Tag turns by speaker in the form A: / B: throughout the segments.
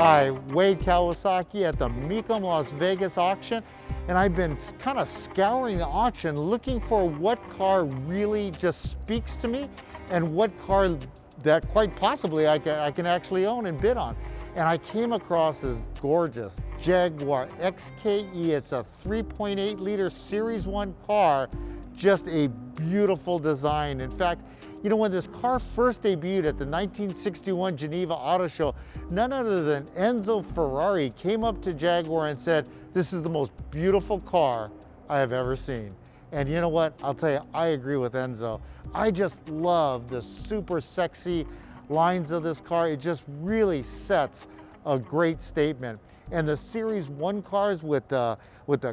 A: Hi, Wade Kawasaki at the Mecum Las Vegas auction, and I've been kind of scouring the auction looking for what car really just speaks to me and what car that quite possibly I can actually own and bid on. And I came across this gorgeous Jaguar XKE. It's a 3.8 liter Series I car, just a beautiful design. In fact, you know, when this car first debuted at the 1961 Geneva Auto Show, none other than Enzo Ferrari came up to Jaguar and said, "This is the most beautiful car I have ever seen." And you know what? I'll tell you, I agree with Enzo. I just love the super sexy lines of this car. It just really sets a great statement. And the Series I cars with the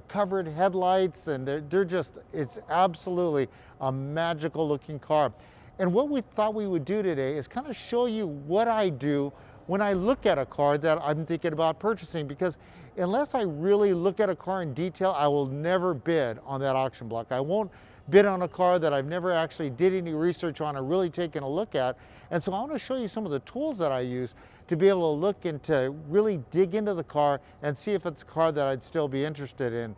A: covered headlights, and they're just, it's absolutely a magical looking car. And what we thought we would do today is kind of show you what I do when I look at a car that I'm thinking about purchasing, because unless I really look at a car in detail, I will never bid on that auction block. I won't bid on a car that I've never actually did any research on or really taken a look at. And so I want to show you some of the tools that I use to be able to look and to really dig into the car and see if it's a car that I'd still be interested in.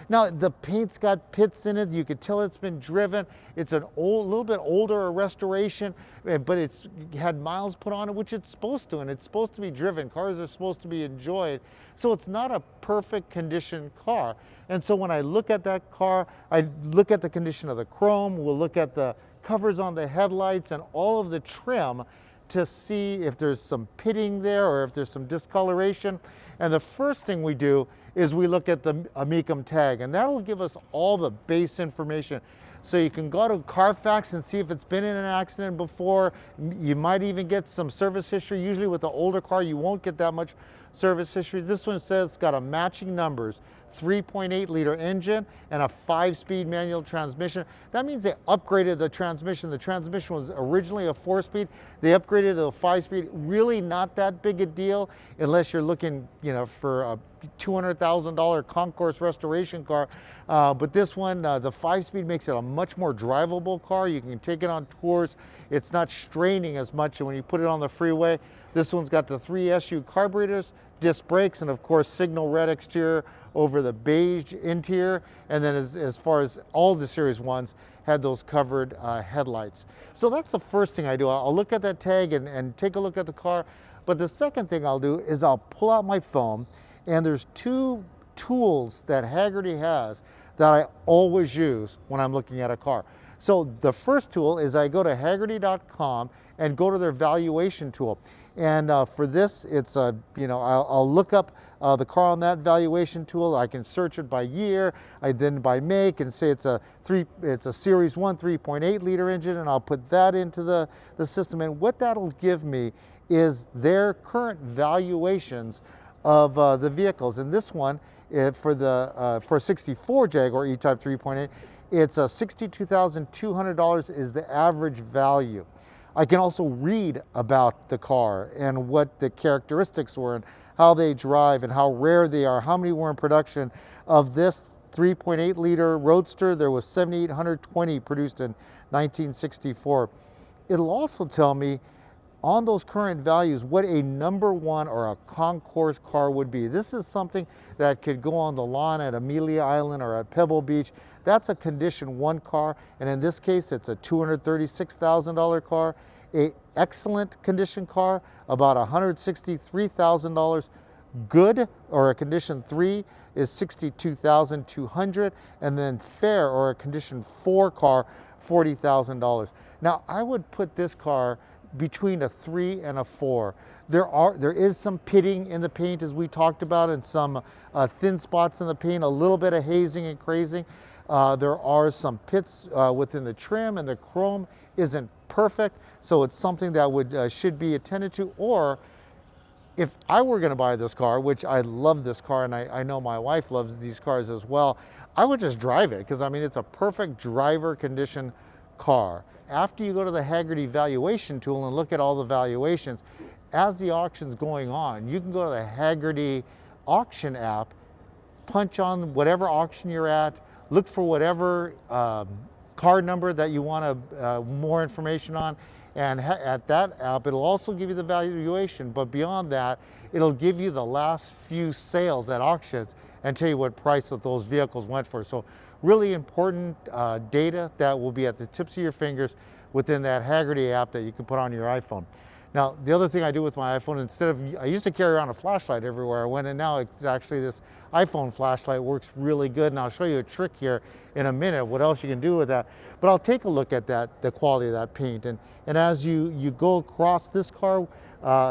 A: Now, the paint's got pits in it. You can tell it's been driven. It's a little bit older restoration, but it's had miles put on it, which it's supposed to, and it's supposed to be driven. Cars are supposed to be enjoyed. So it's not a perfect condition car. And so when I look at that car, I look at the condition of the chrome, we'll look at the covers on the headlights and all of the trim to see if there's some pitting there or if there's some discoloration. And the first thing we do is we look at the Mecum tag, and that'll give us all the base information. So you can go to Carfax and see if it's been in an accident before. You might even get some service history. Usually with the older car, you won't get that much service history. This one says it's got a matching numbers, 3.8 liter engine and a 5-speed manual transmission. That means they upgraded the transmission. The transmission was originally a 4-speed. They upgraded to a 5-speed. Really not that big a deal unless you're looking, you know, for a $200,000 concourse restoration car. But this one, the 5-speed makes it a much more drivable car. You can take it on tours. It's not straining as much when you put it on the freeway. This one's got the 3 SU carburetors, disc brakes, and of course signal red exterior over the beige interior. And then as far as all the Series I's had those covered headlights. So that's the first thing I do. I'll look at that tag and take a look at the car. But the second thing I'll do is I'll pull out my phone, and there's two tools that Hagerty has that I always use when I'm looking at a car. So the first tool is I go to Hagerty.com and go to their valuation tool. And for this, it's I'll look up the car on that valuation tool. I can search it by year, then by make, and say it's a Series I 3.8 liter engine, and I'll put that into the system. And what that'll give me is their current valuations of the vehicles. And this one, for 64 Jaguar E-Type 3.8, it's $62,200 is the average value. I can also read about the car and what the characteristics were and how they drive and how rare they are, how many were in production. Of this 3.8 liter Roadster, there was 7,820 produced in 1964. It'll also tell me on those current values what a number one or a concourse car would be. This is something that could go on the lawn at Amelia Island or at Pebble Beach. That's a condition one car, and in this case it's a $236,000 car. A excellent condition car, about $163,000. Good, or a condition 3, is $62,200, and then fair, or a condition 4 car, $40,000. Now I would put this car between a 3 and a 4. There is some pitting in the paint, as we talked about, and some thin spots in the paint, a little bit of hazing and crazing. There are some pits within the trim, and the chrome isn't perfect, so it's something that should be attended to. Or if I were going to buy this car, which I love this car, and I know my wife loves these cars as well, I would just drive it, because I mean it's a perfect driver condition car. After you go to the Hagerty valuation tool and look at all the valuations, as the auction's going on, you can go to the Hagerty auction app, punch on whatever auction you're at, look for whatever car number that you want more information on. And at that app, it'll also give you the valuation, but beyond that, it'll give you the last few sales at auctions and tell you what price that those vehicles went for. So really important data that will be at the tips of your fingers within that Hagerty app that you can put on your iPhone. Now, the other thing I do with my iPhone, I used to carry around a flashlight everywhere I went, and now it's actually this iPhone flashlight works really good. And I'll show you a trick here in a minute, what else you can do with that. But I'll take a look at that, the quality of that paint. And as you go across this car,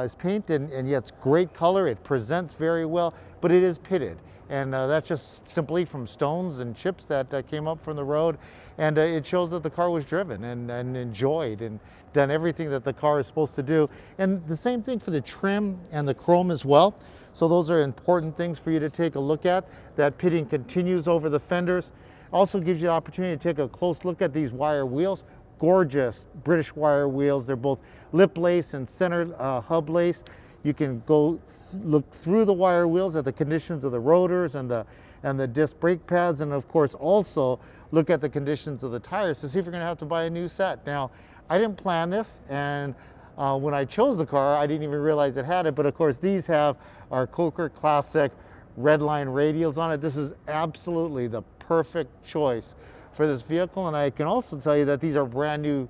A: is paint, and yeah, it's great color. It presents very well, but it is pitted. And that's just simply from stones and chips that came up from the road. And it shows that the car was driven and enjoyed and done everything that the car is supposed to do. And the same thing for the trim and the chrome as well. So those are important things for you to take a look at. That pitting continues over the fenders. Also gives you the opportunity to take a close look at these wire wheels. Gorgeous British wire wheels. They're both lip lace and center hub lace. You can go look through the wire wheels at the conditions of the rotors and the disc brake pads, and of course also look at the conditions of the tires to see if you're going to have to buy a new set. Now, I didn't plan this, and when I chose the car, I didn't even realize it had it, but of course these have our Coker Classic Redline radials on it. This is absolutely the perfect choice for this vehicle, and I can also tell you that these are brand new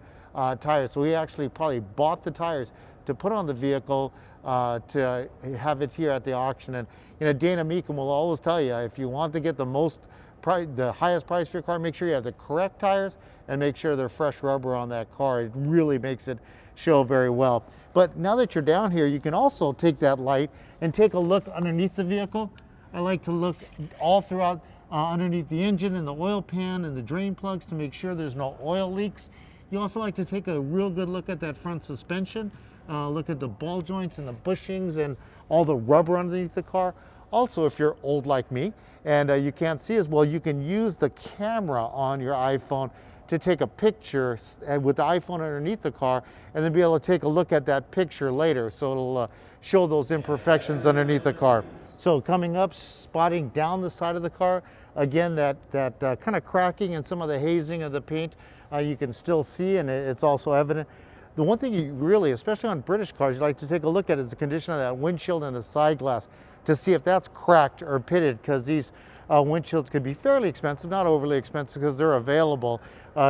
A: tires. So we actually probably bought the tires to put on the vehicle to have it here at the auction. And you know, Dana Mecum will always tell you, if you want to get the highest price for your car, make sure you have the correct tires and make sure they're fresh rubber on that car. It really makes it show very well. But now that you're down here, you can also take that light and take a look underneath the vehicle. I like to look all throughout underneath the engine and the oil pan and the drain plugs to make sure there's no oil leaks. You also like to take a real good look at that front suspension. Look at the ball joints and the bushings and all the rubber underneath the car. Also, if you're old like me and you can't see as well, you can use the camera on your iPhone to take a picture with the iPhone underneath the car and then be able to take a look at that picture later. So it'll show those imperfections underneath the car. So coming up, spotting down the side of the car, again, that kind of cracking and some of the hazing of the paint you can still see, and it's also evident. The one thing you really, especially on British cars, you like to take a look at is the condition of that windshield and the side glass to see if that's cracked or pitted, because these windshields can be fairly expensive, not overly expensive because they're available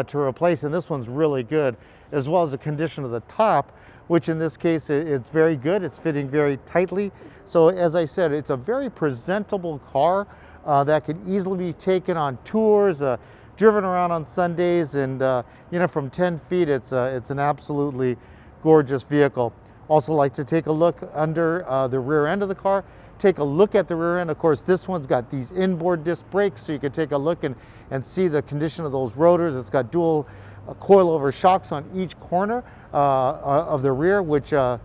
A: to replace, and this one's really good, as well as the condition of the top, which in this case it's very good. It's fitting very tightly. So as I said, it's a very presentable car that could easily be taken on tours, driven around on Sundays, and you know, from 10 feet, it's an absolutely gorgeous vehicle. Also like to take a look under the rear end of the car. Take a look at the rear end. Of course, this one's got these inboard disc brakes, so you can take a look and see the condition of those rotors. It's got dual coilover shocks on each corner of the rear, which are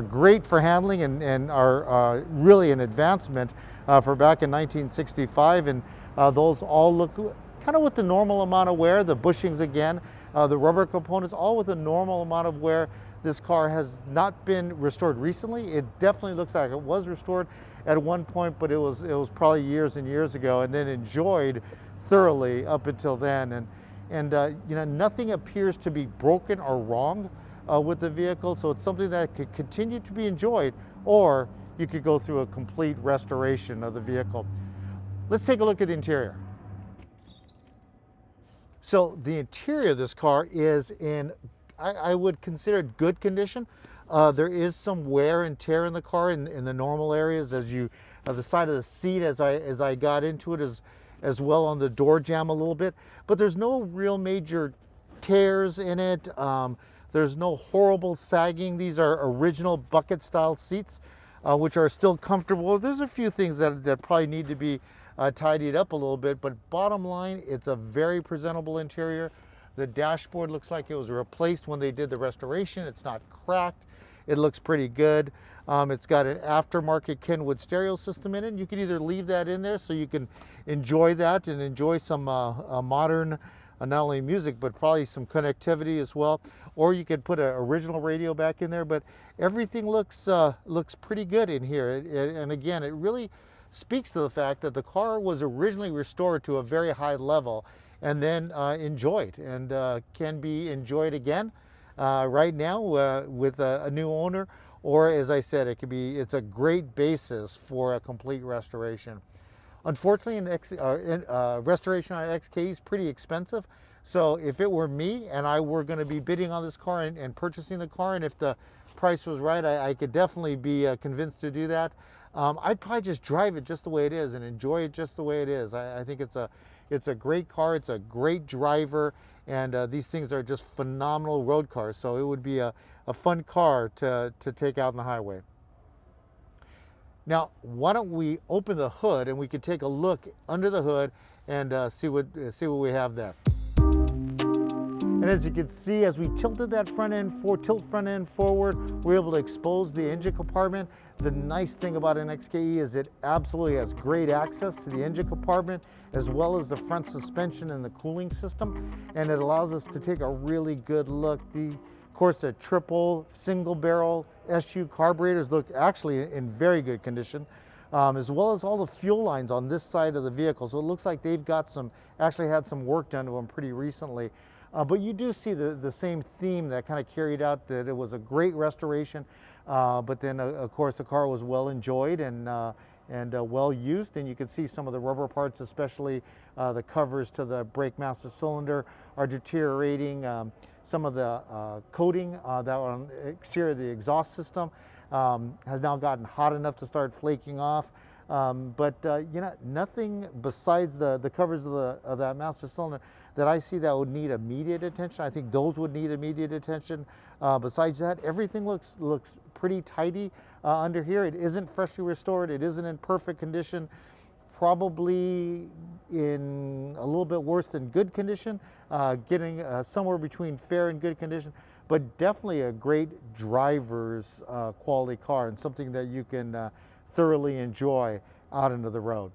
A: great for handling and are really an advancement for back in 1965. And those all look kind of with the normal amount of wear. The bushings again, the rubber components, all with a normal amount of wear. This car has not been restored recently. It definitely looks like it was restored at one point, but it was probably years and years ago, and then enjoyed thoroughly up until then. And you know, nothing appears to be broken or wrong with the vehicle, so it's something that could continue to be enjoyed, or you could go through a complete restoration of the vehicle. Let's take a look at the interior. So the interior of this car is in, I would consider it good condition. There is some wear and tear in the car in the normal areas, as you, the side of the seat as I got into it, as well on the door jamb a little bit, but there's no real major tears in it. There's no horrible sagging. These are original bucket style seats, which are still comfortable. There's a few things that probably need to be tidied up a little bit, but bottom line, it's a very presentable interior. The dashboard looks like it was replaced when they did the restoration. It's not cracked. It looks pretty good. It's got an aftermarket Kenwood stereo system in it. You can either leave that in there so you can enjoy that and enjoy some modern, not only music, but probably some connectivity as well. Or you could put an original radio back in there, but everything looks pretty good in here. And again, it really speaks to the fact that the car was originally restored to a very high level, and then enjoyed, and can be enjoyed again right now with a new owner, or as I said, it's a great basis for a complete restoration. Unfortunately, restoration on XK is pretty expensive. So if it were me and I were going to be bidding on this car and purchasing the car, and if the price was right, I could definitely be convinced to do that. I'd probably just drive it just the way it is and enjoy it just the way it is. I think it's a great car. It's a great driver, and these things are just phenomenal road cars. So it would be a fun car to take out on the highway. Now, why don't we open the hood and we can take a look under the hood and see what we have there. And as you can see, as we tilted that front end forward, we're able to expose the engine compartment. The nice thing about an XKE is it absolutely has great access to the engine compartment, as well as the front suspension and the cooling system, and it allows us to take a really good look. Of course, the triple single barrel SU carburetors look actually in very good condition, as well as all the fuel lines on this side of the vehicle. So it looks like they've got actually had some work done to them pretty recently. But you do see the same theme that kind of carried out, that it was a great restoration, but then of course the car was well enjoyed and well used, and you can see some of the rubber parts, especially the covers to the brake master cylinder, are deteriorating. Some of the coating that were on the exterior of the exhaust system has now gotten hot enough to start flaking off. But you know, nothing besides the covers of that master cylinder that I see that would need immediate attention. I think those would need immediate attention. Besides that, everything looks pretty tidy under here. It isn't freshly restored. It isn't in perfect condition. Probably in a little bit worse than good condition, getting somewhere between fair and good condition, but definitely a great driver's quality car, and something that you can thoroughly enjoy out into the road.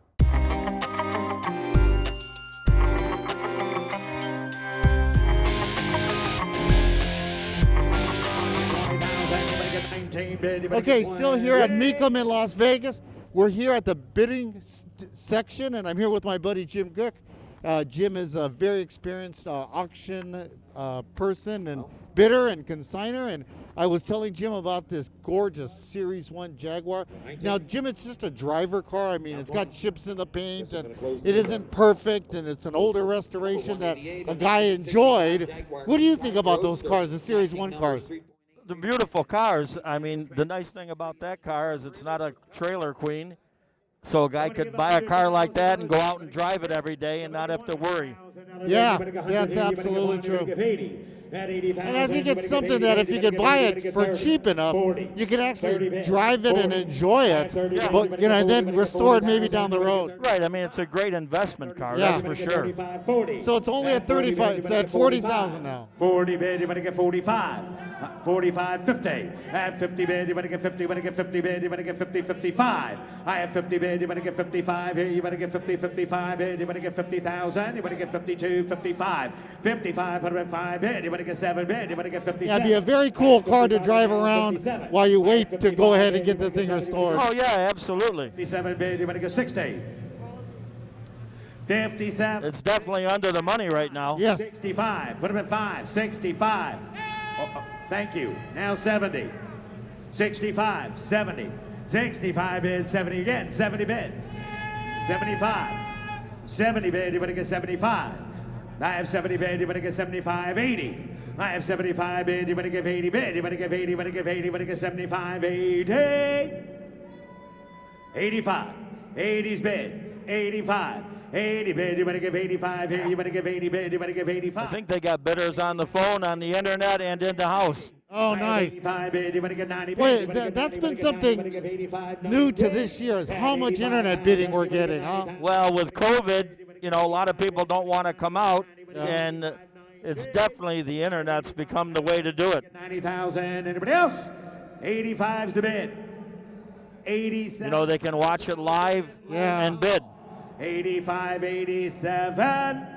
A: Okay, still here at Mecum in Las Vegas. We're here at the bidding section, and I'm here with my buddy Jim Cook. Jim is a very experienced auction person and bidder and consigner, and I was telling Jim about this gorgeous Series I Jaguar. Now, Jim, it's just a driver car. I mean, it's got chips in the paint, and it isn't perfect, and it's an older restoration that a guy enjoyed. What do you think about those cars, the Series I cars?
B: The beautiful cars. I mean, the nice thing about that car is it's not a trailer queen. So a guy could buy a car like that and go out and drive it every day and not have to worry.
A: Yeah, that's absolutely true. And I think it's something that if you could buy it for cheap enough, you can actually drive it and enjoy it, but you know, then restore it maybe down the road.
B: Right. I mean, it's a great investment car, that's for sure.
A: So it's only at 35. It's at 40,000 now.
C: 40 bid, you're going to get 45. 45, 50. At 50 bid, you're going to get 50. You're going to get 50 bid, you're going to get 50, 55. I have 50 bid, you're going to get 55. Here, you're going to get 50, 55 bid, you're going to get 50,000. You're going to get 52, 55. 5,505 bid, you're going to get 7 bid, you're going to get 57.
A: Yeah, it'd be a very cool car to drive around while you wait to go ahead and get the thing restored.
B: Oh yeah, absolutely.
C: 57 bid, you're going to get 60. 57.
B: It's definitely under the money right now.
A: Yes.
C: 65. Put him at 5. 65. Thank you. Now 70. 65. 70. 65 bid. 70 again. 70 bid. 75. 70 bid. You're going to get 75. I have 70 bid. You're going to get 75. 80. I have 75 bid. You're going to give 80 bid. You're going to give 80. You're going to give 80. You're going to get 75. 80. 85. 80's bid. 85. 80 bid, you're going to give 85 here, you're going to give 80 bid, you're going to give 85.
B: I think they got bidders on the phone, on the internet, and in the house.
A: Oh, nice.
C: 85 bid, you're going to get 90 bid.
A: Wait, that's been something new to this year, is how much internet bidding we're getting, huh?
B: Well, with COVID, you know, a lot of people don't want to come out, and it's definitely the internet's become the way to do it.
C: 90,000, anybody else? 85's the bid. 87.
B: You know, they can watch it live and bid.
C: 85, 87.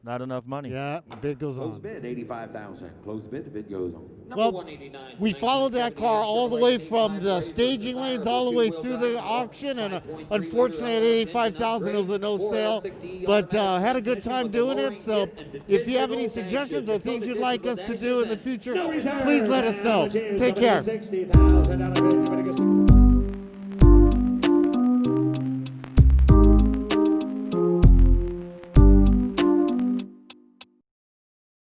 B: Not enough money.
A: Yeah, bid goes
C: Closed
A: on.
C: bid, 85,000. Closed bid, the bid goes on.
A: Well, we followed that car all the way from the staging lanes all the way through the auction, and unfortunately at 85,000 it was a no sale, but had a good time doing it. So if you have any suggestions or things you'd like us to do in the future, please let us know. Take care.
C: $60,000 bid.